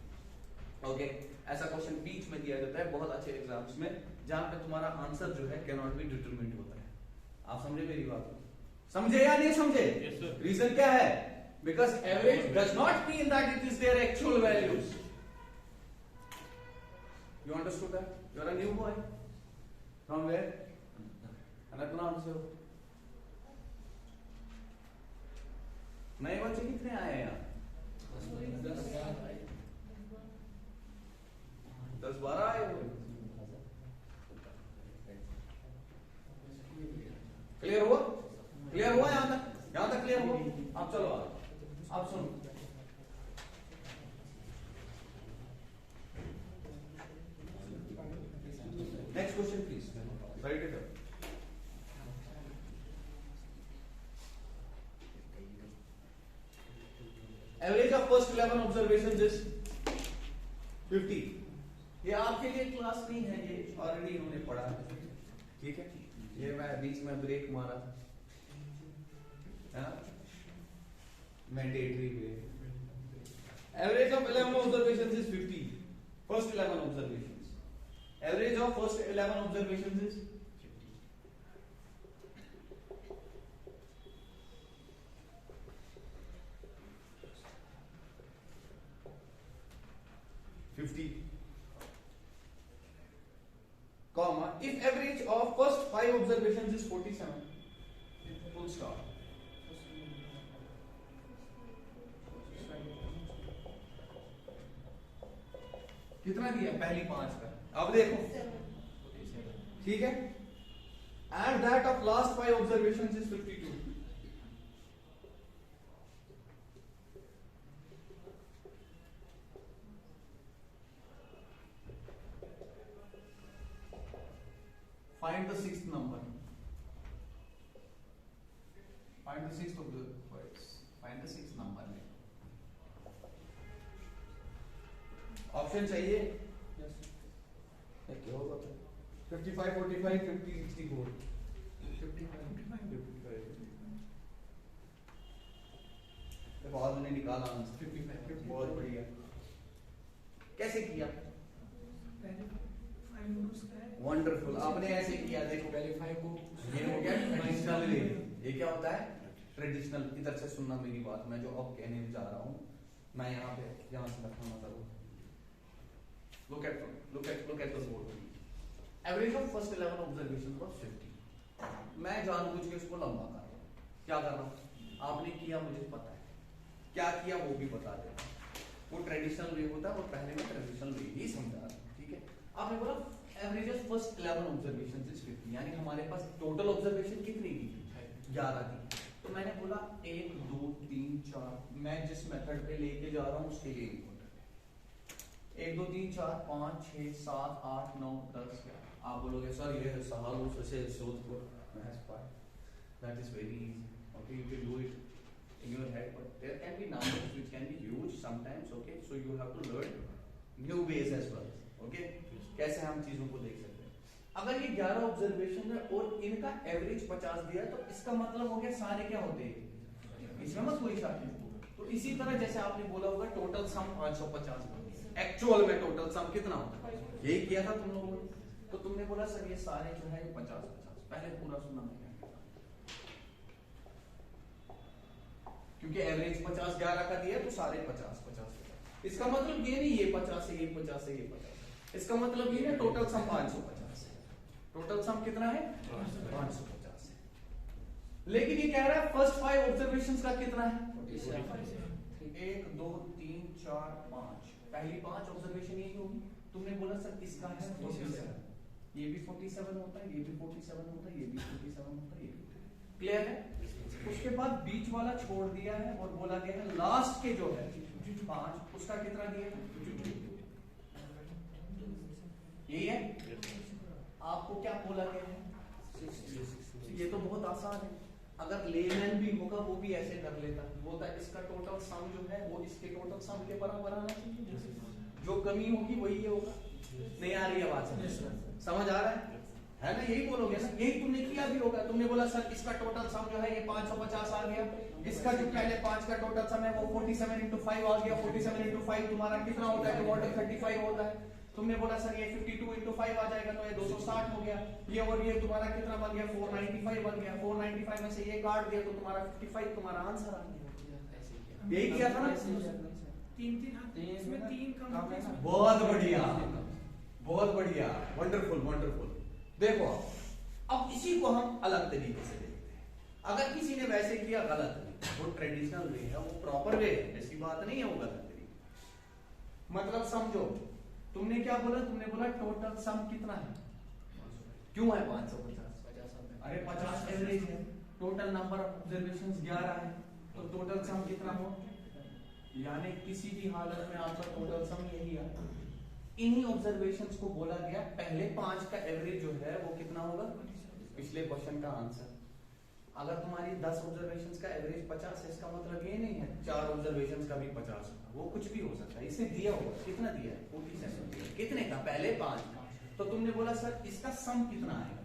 Okay? ऐसा question बीच में दिया जाता है बहुत अच्छे exams में, जहां पे तुम्हारा आंसर जो है कैनॉट बी डिटरमिन्ड होता है। आप समझे मेरी बात को? समझे या नहीं समझे? रीजन क्या है? Because average does not mean that it is there actual values. You understood that? You are a new boy from where? Anantnag से हो? नए बच्चे कितने आए हैं यहाँ? 10-12 आए हो। क्लियर हुआ? क्लियर हुआ यहाँ तक? यहाँ तक क्लियर हुआ? अब चलो आप सुनो, next question please, right it up. Average of first 11 observations is 50। ये आपके लिए क्लास नहीं है, ये ऑलरेडी इन्होंने पढ़ा है, ठीक है? ये मैं बीच में ब्रेक मारा है, mandatory break. Average of 11 observations is 50, first 11 observations. Average of first 11 observations is 50, comma, if average of first 5 observations is 47, full stop. कितना दिया पहली 5 का? अब देखो, ठीक है? And that of last 5 observations is 52. Find the 6th number. Find the 6th of the words. Find the 6th number. Option चाहिए? क्या होगा? 55, 45, 50, 64. 55. बाद में निकाला आंसर 55। बहुत बढ़िया। कैसे किया? वंडरफुल, आपने ऐसे किया। देखो पहले 5 को, ये हो गया ट्रेडिशनल वे। ये क्या होता है? ट्रेडिशनल। इधर से सुनना मेरी बात, मैं जो अब कहने जा रहा हूँ, मैं यहाँ पे यहाँ से रखना मतलब look at the board. Average of first 11 observations was 50. मैं जानबूझ के उसको लंबा कर रहा हूँ। क्या कर रहा हूँ? आपने किया मुझे पता है, क्या किया वो भी बता देना। वो ट्रेडिशनल वे होता है, वो पहले में ट्रेडिशनल वे ही समझा रहा हूँ, ठीक है? आपने बोला average of first 11 observations is 50, यानी हमारे पास टोटल ऑब्जर्वेशन कितनी की? 11 की। तो मैंने बोला 1 2 3 4, मैं जिस मेथड पे लेके जा रहा हूँ उसके लिए 1 2 3 4 5 6 7 8 9 10। आप बोलोगे सर ये सवाल से शोधपुर maths part, that is very easy, okay, you can do it in your head, but there can be numbers which can be huge sometimes, okay, so you have to learn new ways as well, okay, कैसे हम चीजों को देख सकते हैं। अगर ये 11 observation है और इनका एवरेज 50 दिया, तो इसका मतलब हो गया सारे क्या होते हैं, इसमें मत कोई शक नहीं। तो इसी तरह जैसे आपने बोला होगा टोटल सम 550, एक्चुअल में टोटल सम कितना होता है, यही किया था तुम लोगों ने। तो तुमने बोला सर ये सारे जो है 50-50, पहले पूरा सुनना मैं क्या, क्योंकि एवरेज 50 11 का दिया तो सारे 50-50। इसका मतलब ये नहीं ये 50 है ये 50 है ये 50, इसका मतलब ये है टोटल सम 550 है। टोटल सम कितना है? 550 है। लेकिन ये कह रहा है फर्स्ट 5 ऑब्जर्वेशंस का कितना है? 1 2 3 4 5, पहली 5 ऑब्जर्वेशन यही होगी। तुमने बोला सर इसका है 47, ये भी 47 होता है, ये भी 47 होता है, ये भी 47 होता है, ये भी। क्लियर है? उसके बाद बीच वाला छोड़ दिया है और बोला गया है लास्ट के जो है 5, उसका कितना दिया है? यही है। आपको क्या बोला गया है? ये तो बहुत आसान है, अगर लेमैन भी होगा वो भी ऐसे कर लेता, बोलता है इसका टोटल सम जो है वो इसके टोटल सम के बराबर आना चाहिए, जो कमी होगी वही ये होगा। नहीं आ रही है बात? समझ आ रहा है ना? यही बोलोगे ना, यही तुमने किया भी होगा। तुमने बोला सर इसका टोटल सम जो है ये 550 आ गया, इसका जो पहले 5 का टोटल सम है वो 47 into 5 आ गया, 47 into 5 तुम्हारा कितना होता है? 235 होता है। तुमने बोला सर ये 52 into 5 आ जाएगा तो ये 260 हो गया, ये और ये तुम्हारा कितना बन गया? 495 बन गया, 495 में से ये काट दिया तो तुम्हारा 55 तुम्हारा आंसर आ गया। यही किया था ना? इसमें 3 कम थे, इसमें बहुत बढ़िया, बहुत बढ़िया, वंडरफुल वंडरफुल। देखो अब इसी को हम अलग तरीके से देखते हैं। अगर किसी ने वैसे किया गलत नहीं, वो ट्रेडिशनल वे है, वो प्रॉपर वे है, ऐसी बात नहीं है वो गलत तरीके। मतलब समझो, तुमने क्या बोला? तुमने बोला टोटल सम कितना है? क्यों है 550? अरे 50 एवरेज है, टोटल नंबर ऑफ ऑब्जर्वेशंस 11 है, तो टोटल सम कितना हो? यानी किसी भी हालत में आपका टोटल सम यही है। इन्हीं ऑब्जर्वेशंस को बोला गया पहले 5 का एवरेज जो है वो कितना होगा? पिछले क्वेश्चन का आंसर। अगर तुम्हारी 10 ऑब्जर्वेशंस का एवरेज 50 है, इसका मतलब ये नहीं है 4 ऑब्जर्वेशंस का भी 50 होगा, वो कुछ भी हो सकता है। इसे दिया होगा, कितना दिया है? 47 दिया। कितने का? पहले 5 का। तो तुमने बोला सर इसका सम कितना आएगा?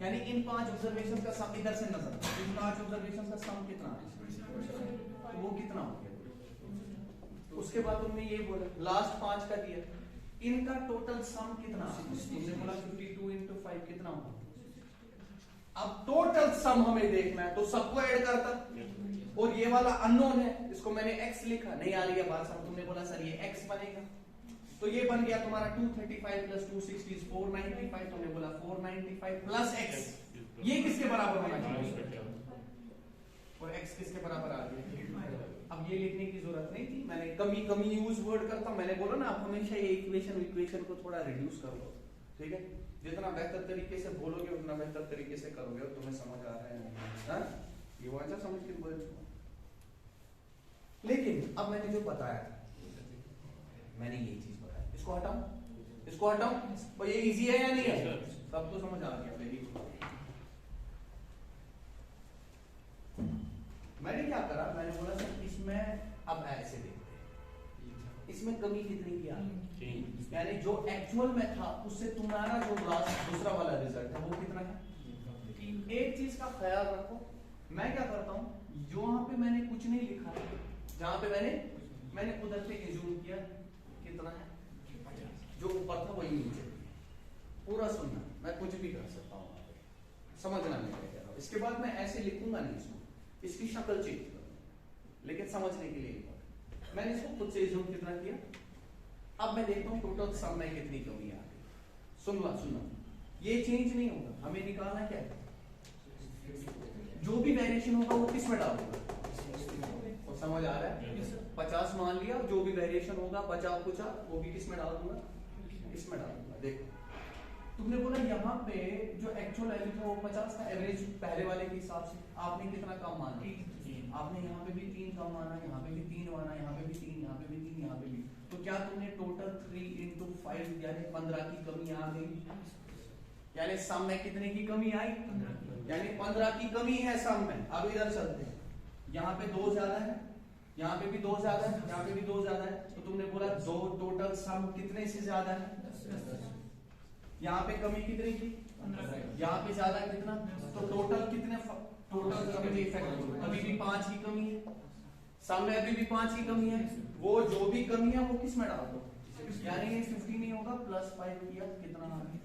यानी इन 5 ऑब्जर्वेशंस का सम, इधर से नजर, इन 5 ऑब्जर्वेशंस का सम कितना आएगा? तो वो कितना हो गया? उसके बाद तुमने ये बोला लास्ट 5 का दिया, इनका टोटल सम कितना? तुमने बोला 52 into 5 कितना होगा? अब टोटल सम हमें देखना है तो सबको ऐड करता, और ये वाला अननोन है, इसको मैंने x लिखा। नहीं आ रही है बात समझ? तुमने बोला सर ये x बनेगा, तो ये बन गया तुम्हारा 235 plus 260 is 495। तुमने बोला 495 plus x, ये किसके बराबर होना चाहिए? और x किसके बराबर आ गया? अब ये लिखने की जरूरत नहीं थी, मैंने कमी कमी यूज वर्ड करता। मैंने बोला ना, आप हमेशा ये इक्वेशन को थोड़ा रिड्यूस कर लो, ठीक है? जितना बेहतर तरीके से बोलोगे उतना बेहतर तरीके से करोगे, और तुम्हें समझ आ रहा है हाँ? ये वो अच्छा समझ के बोल। लेकिन अब मैंने जो बताया, मैंने ये चीज बताया, इसको हटाऊं, इसको हटाऊं, और ये इजी है या नहीं है? सब तो समझ आ गया। Very good. मैंने क्या करा? मैंने बोला सर इसमें अब ऐसे देखते हैं, इसमें कमी कितनी की आ गई? यानी जो एक्चुअल में था उससे तुम्हारा जो लास्ट दूसरा वाला रिजल्ट है वो कितना है? एक चीज का ख्याल रखो, मैं क्या करता हूं, जो वहां पे मैंने कुछ नहीं लिखा है, जहां पे मैंने उधर से एज्यूम किया कितना है, जो ऊपर था वही नीचे। पूरा सुनना, मैं कुछ भी कर सकता हूं वहां पे, समझना मैं क्या कह रहा हूं। इसके बाद मैं ऐसे लिखूंगा नहीं, इसको इसकी शक्ल चेंज करूंगा, लेकिन समझने के लिए मैंने इसको खुद से एज्यूम कितना किया। अब मैं देखता हूं टोटल सम में कितनी कमी आ गई। सुनना, ये चेंज नहीं होगा, हमें निकालना क्या है? जो भी वेरिएशन होगा वो किस में डालूंगा? और समझ आ रहा है? 50 मान लिया, जो भी वेरिएशन होगा 50 कुछ वो भी किस में डाल दूंगा? इसमें डालूंगा। देखो तुमने बोला यहाँ पे जो एक्चुअल वैल्यू था वो 50 था, एवरेज पहले वाले के हिसाब से आपने कितना कम माना? आपने यहाँ पे भी 3 कम माना, यहाँ पे भी 3 माना, यहाँ पे भी 3, यहाँ पे भी 3, यहाँ पे भी। तो क्या तुमने टोटल 3 into 5 यानी 15 की कमी आ गई? यानी सम में कितने की कमी आई? यानी 15 की कमी है सम में। अब इधर चलते हैं, यहाँ पे 2 ज्यादा है, यहाँ पे भी 2 ज्यादा है, यहाँ पे भी 2 ज्यादा है, तो तुमने बोला 2 टोटल सम कितने से ज्यादा है? यहाँ पे कमी कितनी की? यहाँ पे ज्यादा कितना? तो टोटल कितने? टोटल कमी इफेक्ट अभी भी 5 की कमी है, सम में अभी भी 5 की कमी है। वो जो भी कमी है वो किस में डाल दो, यानी ये 50 नहीं होगा, +5 किया कितना आ गया?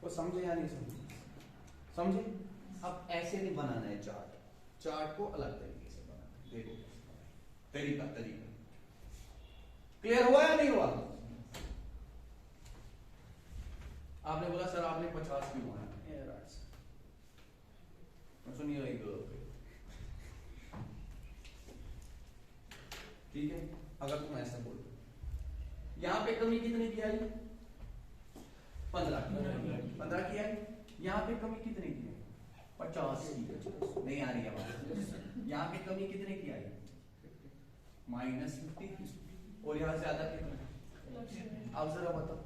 वो समझे या नहीं समझे? समझे? अब ऐसे नहीं बनाना है चार्ट को अलग तरीके से बनाना है। देखो तरीका क्लियर हुआ या नहीं हुआ? आपने बोला सर आपने 50 क्यों माना? सुनिए, ठीक है, अगर तुम ऐसा बोल, यहाँ पे कमी कितने की आई? 15 की आई। यहाँ पे कमी कितने की आई? 50 की। नहीं आ रही है बात। यहाँ पे कमी कितने की आई? -50। और यहाँ ज्यादा कितना? अब जरा बताओ,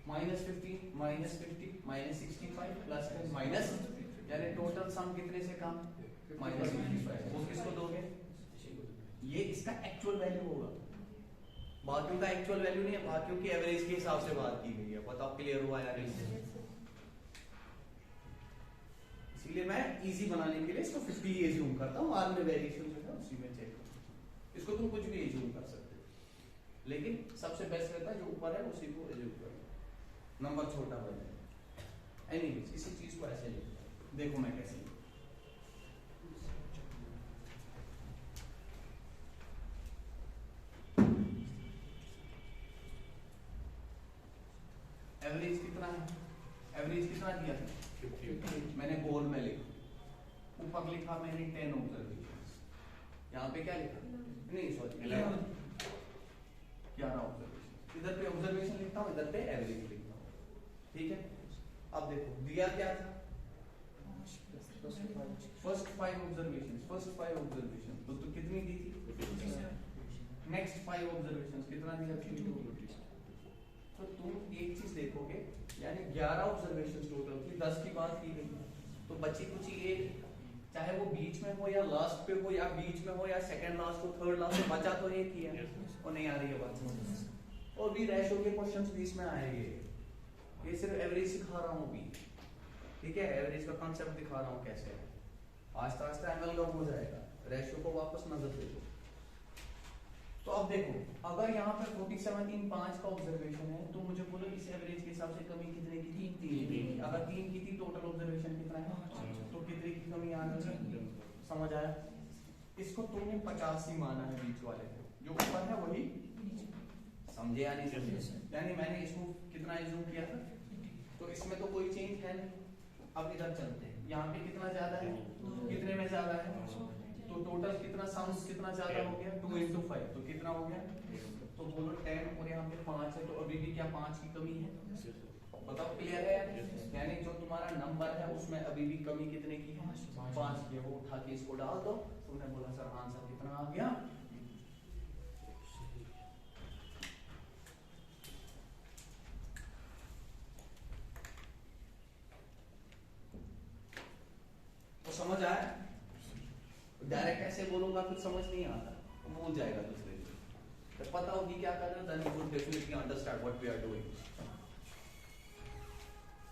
-50 -50 -65 प्लस माइनस, यानी टोटल सम कितने से कम? -65। वो किसको दोगे? ये इसका एक्चुअल वैल्यू होगा, बाकियों का एक्चुअल वैल्यू नहीं है, बाकियों की एवरेज के हिसाब से बात की गई है। बताओ क्लियर हुआ या नहीं? इसीलिए मैं इजी बनाने के लिए इसको 50 एज्यूम करता हूँ, बाद में वेरिएशन जो है उसी में चेक करता हूँ। इसको तुम कुछ भी एज्यूम कर सकते हो, लेकिन सबसे बेस्ट रहता है जो ऊपर है उसी को एज्यूम करो, नंबर छोटा बन जाए। एनीवेज इसी चीज को ऐसे लिखो, देखो मैं कैसे लिखूं। एवरेज कितना है? एवरेज कितना दिया था? 50। मैंने बोल में लिखा, ऊपर लिखा मैंने 10 ऑब्जर्वेशन, यहाँ पे क्या लिखा? नहीं सॉरी 11 ऑब्जर्वेशन। इधर पे ऑब्जर्वेशन लिखता हूँ, इधर पे एवरेज लिखता हूँ, ठीक है। अब देखो दिया क्या था? फर्स्ट 5 ऑब्जर्वेशन तो कितनी दी थी? नेक्स्ट 5 ऑब्जर्वेशन कितना दिया? तो तुम एक चीज देखोगे, यानी 11 ऑब्जर्वेशन टोटल थी, 10 की बात की गई, तो बची कुछ एक, चाहे वो बीच में हो या लास्ट पे हो या बीच में हो या सेकंड लास्ट हो थर्ड लास्ट हो, बचा तो एक ही है। और नहीं आ रही है बात? और भी रेशो के क्वेश्चंस भी इसमें आएंगे, ये सिर्फ एवरेज सिखा रहा हूँ अभी, ठीक है। एवरेज का कॉन्सेप्ट दिखा रहा हूँ कैसे है, आस्ते आस्ते एमएलगम हो जाएगा। रेशो को वापस नजर दे दो। तो अब देखो, अगर यहाँ पर 47 इन 5 का ऑब्जर्वेशन है, तो मुझे बोलो इस एवरेज के हिसाब से कमी कितने की थी? 3। अगर 3 की थी, टोटल ऑब्जर्वेशन कितना है? तो कितने की कमी आ रही है? समझ आया? इसको तुमने 50 ही माना है, बीच वाले को, जो ऊपर है वही। समझे या नहीं समझे? यानी मैंने इसको कितना एज्यूम किया था, तो इसमें तो कोई चेंज है नहीं। अब इधर चलते हैं, यहाँ पे कितना ज्यादा है? कितने में ज्यादा है? तो टोटल कितना सम कितना ज्यादा हो गया? 2 × 5, तो कितना हो गया? तो बोलो 10, और यहाँ पे 5 है, तो अभी भी क्या 5 की कमी है? बताओ क्लियर है? यानी जो तुम्हारा नंबर है उसमें अभी भी कमी कितने की है? 5 की है। वो उठा के इसको डाल दो। तुमने बोला सर आंसर कितना आ गया? तो समझ आया? डायरेक्ट ऐसे बोलूंगा फिर समझ नहीं आता, भूल जाएगा दूसरे दिन। तो पता होगी क्या कर रहे हो, then you would definitely understand what we are doing.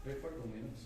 Wait for 2 minutes.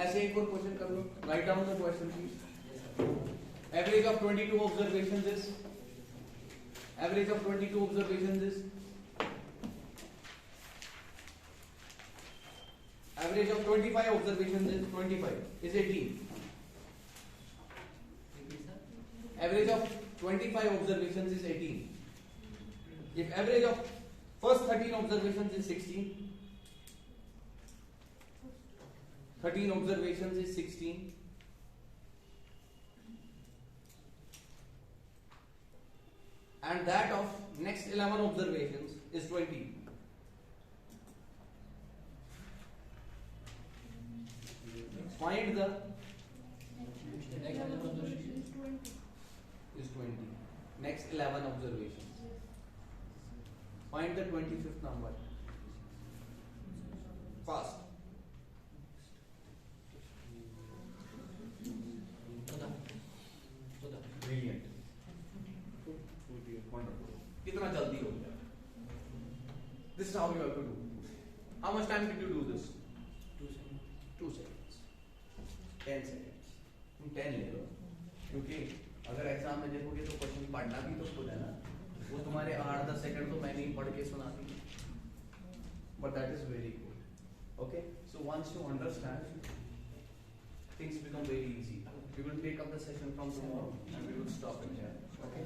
ऐसे एक और क्वेश्चन कर लो, right down the question please. Average of 22 observations is, average of 22 observations is, average of 25 observations is 25 is 18. Average of 25 observations is 18. If average of first 13 observations is 16, 13 observations is 16, and that of next 11 observations is 20. Find the is 20. Next 11 observations. Find the 25th number. Fast. Brilliant. Wonderful. कितना जल्दी हो गया? This is how you have to do. How much time did you do this? 2 seconds. 10 seconds तुम 10 ले लो, क्योंकि अगर exam में देखोगे तो क्वेश्चन पढ़ना भी तो खुद है ना, वो तुम्हारे 8-10 सेकंड तो मैंने ही पढ़ के सुनाती, but that is very good. Okay, so once you understand things become very easy. We will take up the session from tomorrow and we will stop it here. Okay.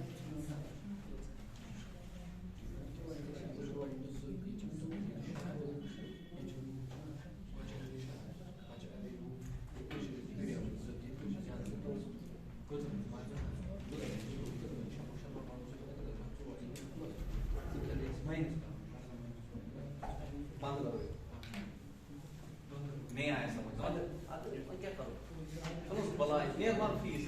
बंद करो, नहीं आया समझ, क्या करो, चलो भला इतनी फीस